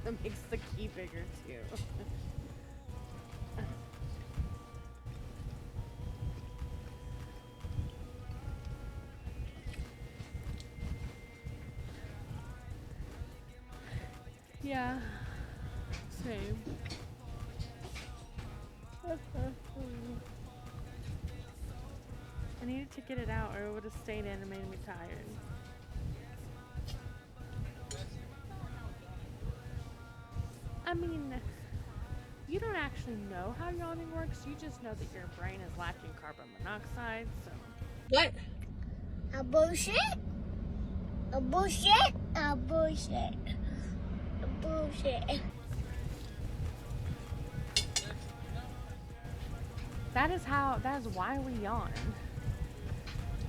That makes the key bigger too. Yeah. Same. I needed to get it out or it would have stayed in and made me tired. I mean, you don't actually know how yawning works. You just know that your brain is lacking carbon monoxide, so. What? A bullshit? A bullshit? A bullshit. A bullshit. That is why we yawn.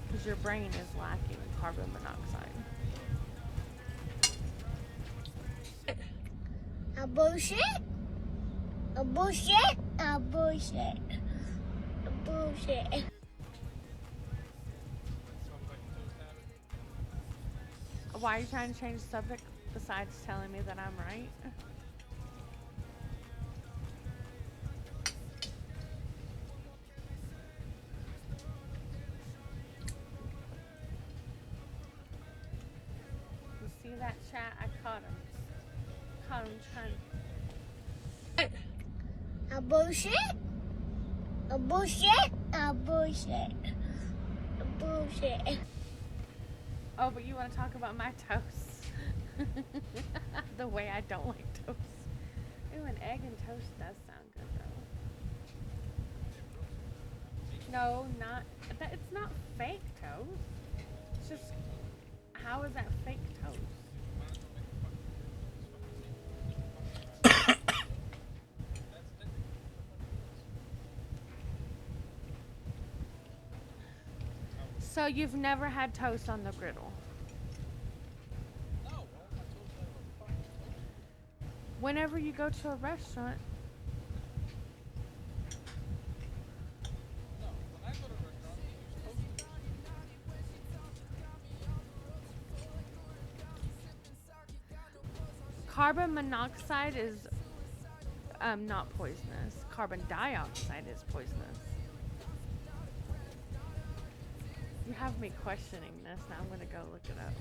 Because your brain is lacking carbon monoxide. A bullshit? A bullshit? A bullshit. A bullshit. Why are you trying to change the subject besides telling me that I'm right? You see that chat? I caught him. Caught him trying. A bullshit? A bullshit? A bullshit. A bullshit. Oh, but you want to talk about my toast? The way I don't like toast. Ooh, an egg and toast does sound good though. No, not that. It's not fake toast. It's just, how is that fake toast? So you've never had toast on the griddle? Whenever you go to a restaurant. Carbon monoxide is not poisonous. Carbon dioxide is poisonous. You have me questioning this. Now I'm gonna go look it up.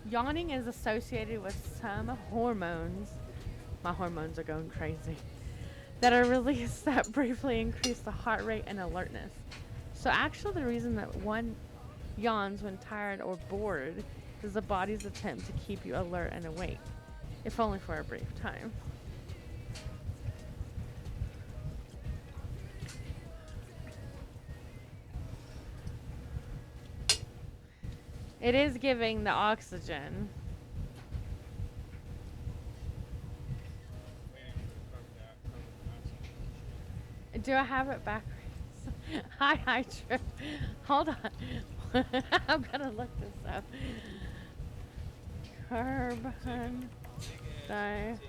Yawning is associated with some hormones. My hormones are going crazy. That are released that briefly increase the heart rate and alertness. So actually the reason that one yawns when tired or bored is the body's attempt to keep you alert and awake, if only for a brief time. It is giving the oxygen. Do I have it backwards? Hi, Trip. Hold on. I'm gonna look this up. Carbon dioxide.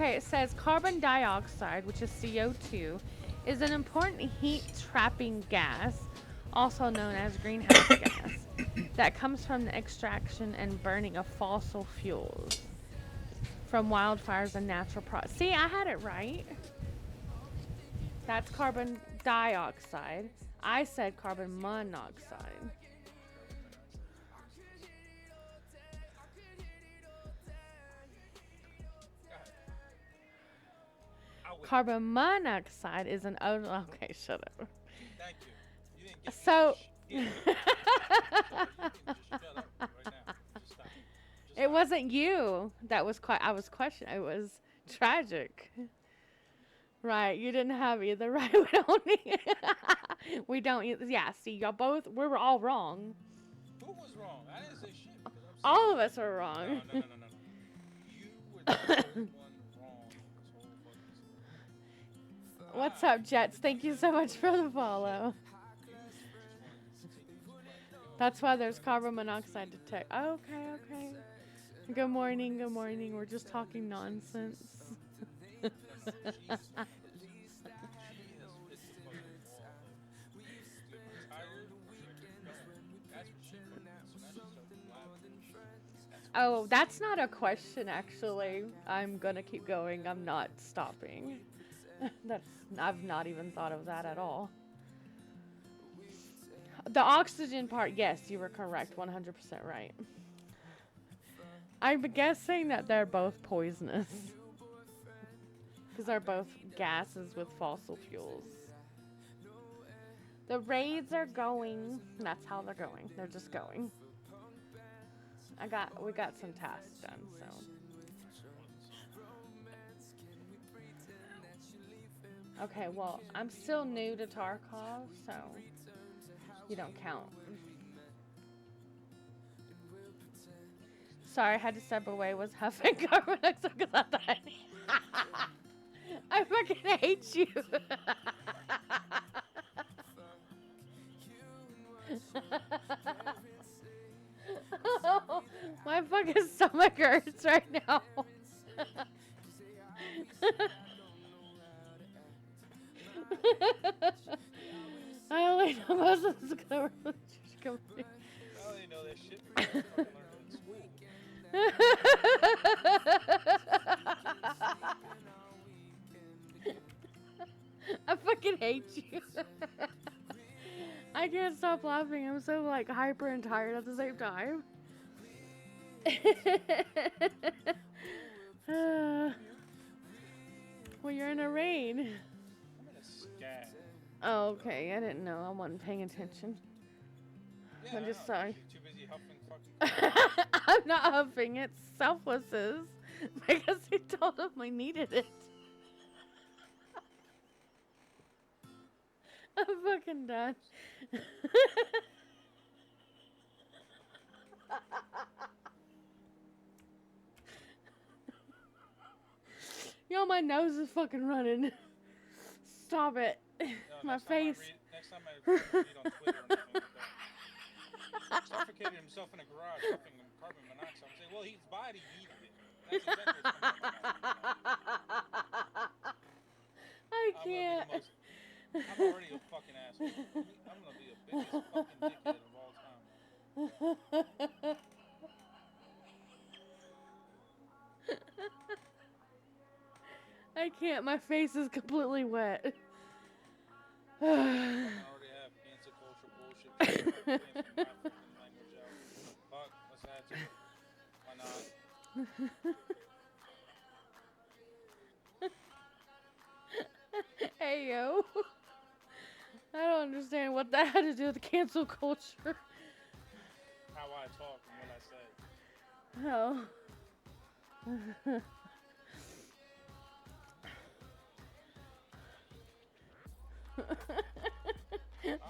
It says carbon dioxide, which is CO2, is an important heat-trapping gas, also known as greenhouse gas, that comes from the extraction and burning of fossil fuels from wildfires and natural products. See, I had it right. That's carbon dioxide. I said carbon monoxide. Carbon monoxide is an odor. Okay, shut up. Thank you. You didn't get So, it wasn't you that was I was questioning. It was tragic. Right, you didn't have either. Right, we don't need. We don't. Yeah, see, y'all both. We were all wrong. Who was wrong? I didn't say shit. All of us are wrong. No. You were the only one wrong this whole fucking story. What's up, Jets? Thank you so much for the follow. That's why there's carbon monoxide detect. Okay, okay. Good morning, good morning. We're just talking nonsense. She has hit the fucking wall. Dude, I'm tired. She's like, keep going. That's what she did. So now she started laughing. Oh, that's not a question, actually. I'm gonna keep going. I'm not stopping. I've not even thought of that at all. The oxygen part, yes, you were correct. 100% right. I'm guessing that they're both poisonous. Because they're both gases with fossil fuels. The raids are going. That's how they're going. They're just going. We got some tasks done, so. Okay, well, I'm still new to Tarkov, so you don't count. Sorry, I had to step away. Was huffing carbon monoxide because I thought I fucking hate you. My fucking stomach hurts right now. I only know most of this gonna really come I only know that shit because I fucking learned it in school. I fucking hate you. I can't stop laughing. I'm so like hyper and tired at the same time. Well, you're in a rain. I'm in a scat. Oh, okay. I didn't know. I wasn't paying attention. Yeah, I'm just I know, sorry. You're too busy huffing fucking. I'm not huffing. It's Selfless's because he told him I needed it. I'm fucking done. Yo, my nose is fucking running. Stop it. No, My next time face. next time I read on Twitter or anything like that. Suffocated himself in a garage huffing carbon monoxide. I'm saying, well, his body needed it. That's exactly what's coming out of my mouth. I can't. I'm already a fucking asshole. I'm gonna be the biggest fucking dickhead of all time. I can't. My face is completely wet. I already have cancel culture bullshit. Cancel my fucking language out. Fuck, let's add to it. Why not? Hey, yo. I don't understand what that had to do with cancel culture. How I talk and what I say. Oh.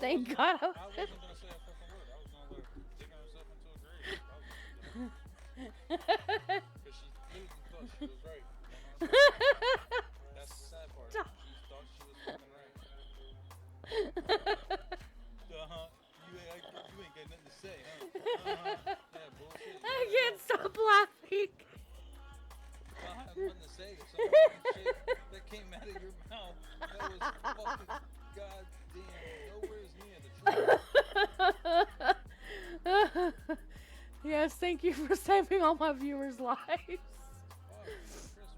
Thank God. I wasn't gonna say a fucking word. I was gonna let her dig herself into a grave. Because she literally thought she was right. That's the sad part. She thought she was fucking right. You ain't got nothing to say, huh? Yeah, bullshit. I can't stop laughing. I have nothing to say if some shit that came out of your mouth that was fucking goddamn nowhere near the truth. Yes, thank you for saving all my viewers' lives. Fuck, Christmas.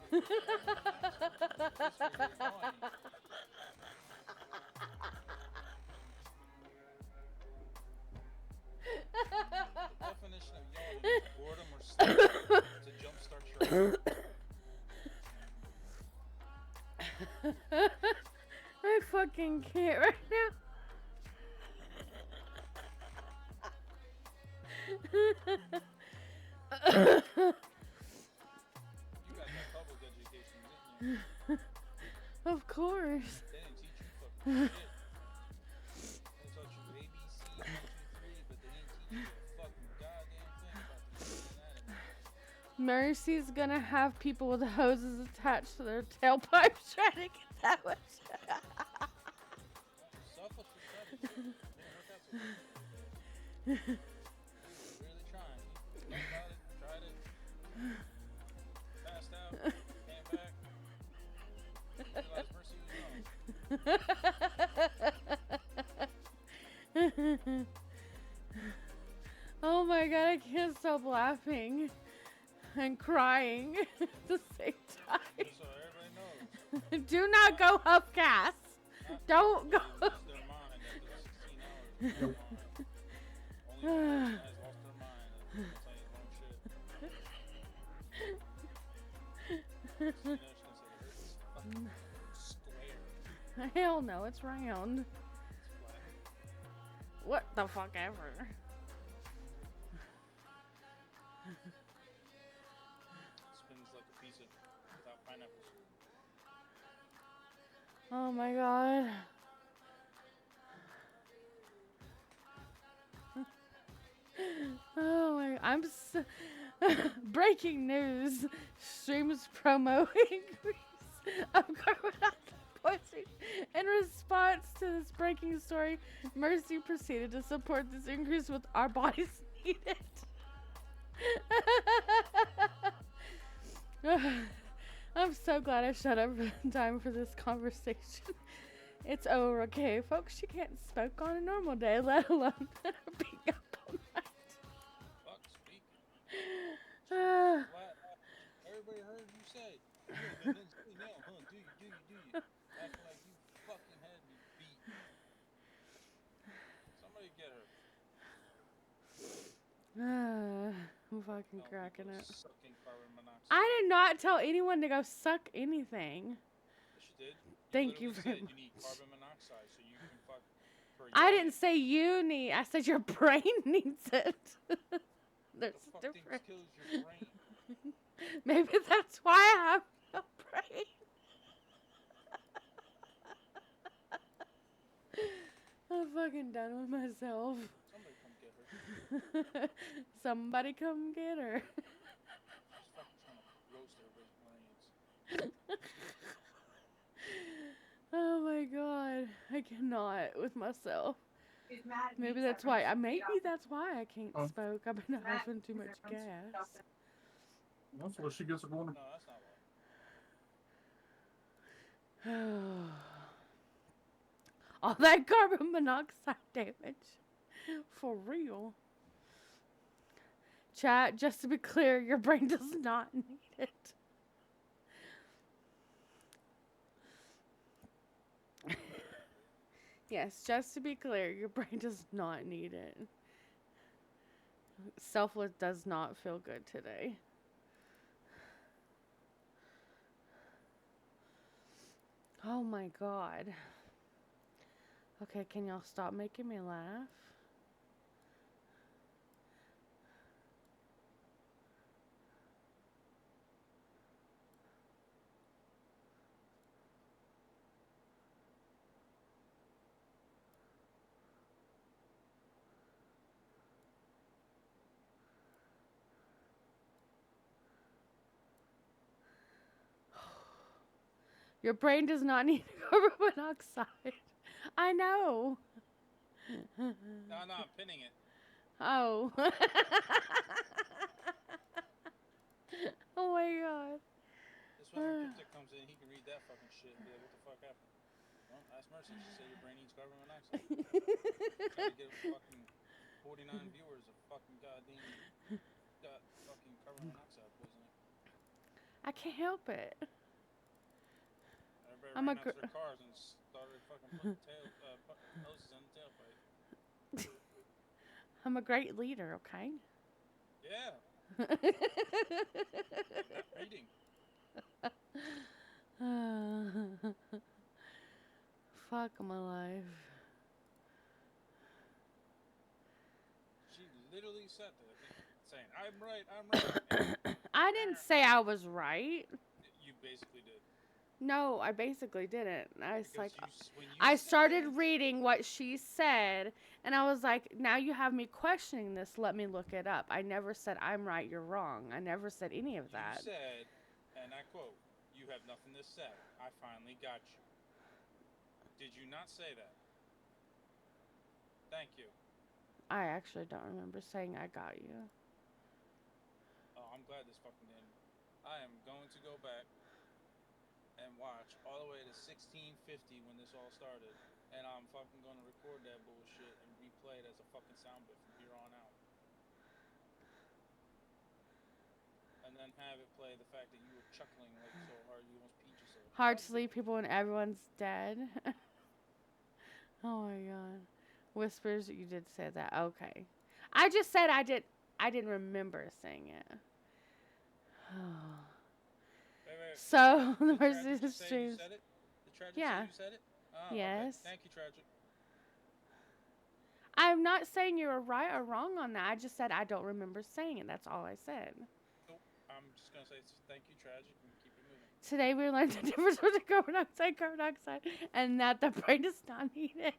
This is why you need The definition of yawning is boredom or sleep to jumpstart your I fucking can't right now. You got that public education, didn't you? Of course. They didn't teach you fucking shit. They taught you ABC, 1, 2, 3, but they didn't teach you a fucking goddamn thing about the human anatomy. Mercy's gonna have people with hoses attached to their tailpipes trying to get that much. Selfless just tried to do it. Didn't work out too well. Really trying. He thought about it, tried it, passed out, came back, realized Mercy was wrong. Oh my god, I can't stop laughing and crying at the same time. Just so everybody knows. Do not go up gas. Don't go. Lose their mind after 16 hours. Only one person has lost their mind. I'll tell you one shit. Next thing you know, she's gonna say, "This is fucking square." Hell no, it's round. It's flat. What the fuck ever. Spins like a pizza without pineapples. Oh my god. Oh my, breaking news. Streams promo increase of carbon dioxide poisoning. In response to this breaking story, Mercy proceeded to support this increase with "Our bodies need it." I'm so glad I shut up in time for this conversation. It's over, okay, folks? You can't smoke on a normal day, let alone being up all night. Fuck speaking. Everybody heard you say. Yeah, then say now, huh? Do you? Acting like you fucking had me beat. Somebody get her. I'm fucking Don't cracking go it. Sucking carbon monoxide. I did not tell anyone to go suck anything. Yes, you did. Thank you literally very said you need carbon monoxide so you can fuck. For I your- didn't say you need. I said your brain needs it. There's The fuck different. things kills your brain. Maybe that's why I have no brain. I'm fucking done with myself. Somebody come get her. Somebody come get her. She's fucking trying to roast everybody's brains. Oh my god, I cannot with myself. Maybe that's why. Maybe that's why I can't smoke. I've been having too much gas. That's what she gets her going. No, that's not why. All that carbon monoxide damage. For real. Chat, just to be clear, your brain does not need it. Yes, just to be clear, your brain does not need it. Selfless does not feel good today. Oh my god. Okay, can y'all stop making me laugh? Your brain does not need carbon monoxide. I know. No, I'm pinning it. Oh. Oh my god. This one, when Cryptic comes in, he can read that fucking shit and be like, what the fuck happened? Well, ask Mercy. She said your brain needs carbon monoxide. Trying to get fucking 49 viewers of fucking goddamn got fucking carbon monoxide poisoning. I can't help it. Everybody I'm ran a out to their cars and started fucking putting noses in the tailpipe. I'm a great leader, okay? Yeah. Not reading. Fuck my life. She literally sat there saying, I'm right. I didn't say I was right. You basically did. No, I basically didn't. I was Because like, when you I said started it, reading what she said, and I was like, now you have me questioning this. Let me look it up. I never said I'm right, you're wrong. I never said any of you that. said, and I quote, "You have nothing to say. I finally got you." Did you not say that? Thank you. I actually don't remember saying I got you. Oh, I'm glad this fucking ended. I am going to go back and watch all the way to 1650 when this all started, and I'm fucking gonna record that bullshit and replay it as a fucking sound bit from here on out, and then have it play the fact that you were chuckling like so hard you almost peed yourself. Hard That to was sleep people when everyone's dead. Oh my god. Whispers, you did say that. Okay. I just said I didn't remember saying it. wait. So the Did rest Tragic of the just say you streams. said it? Did Tragic say Yeah. you said it? Oh, okay. Yes. Thank you, Tragic. I'm not saying you were right or wrong on that. I just said I don't remember saying it. That's all I said. Nope. I'm just gonna say thank you, Tragic, and keep it moving. Today we learned the difference between carbon dioxide, and that the brain does not need it.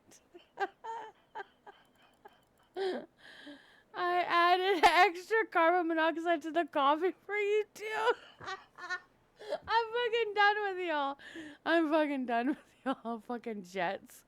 I Congrats. added extra carbon monoxide to the coffee for you too. I'm fucking done with y'all. I'm fucking done with y'all. Fucking jets.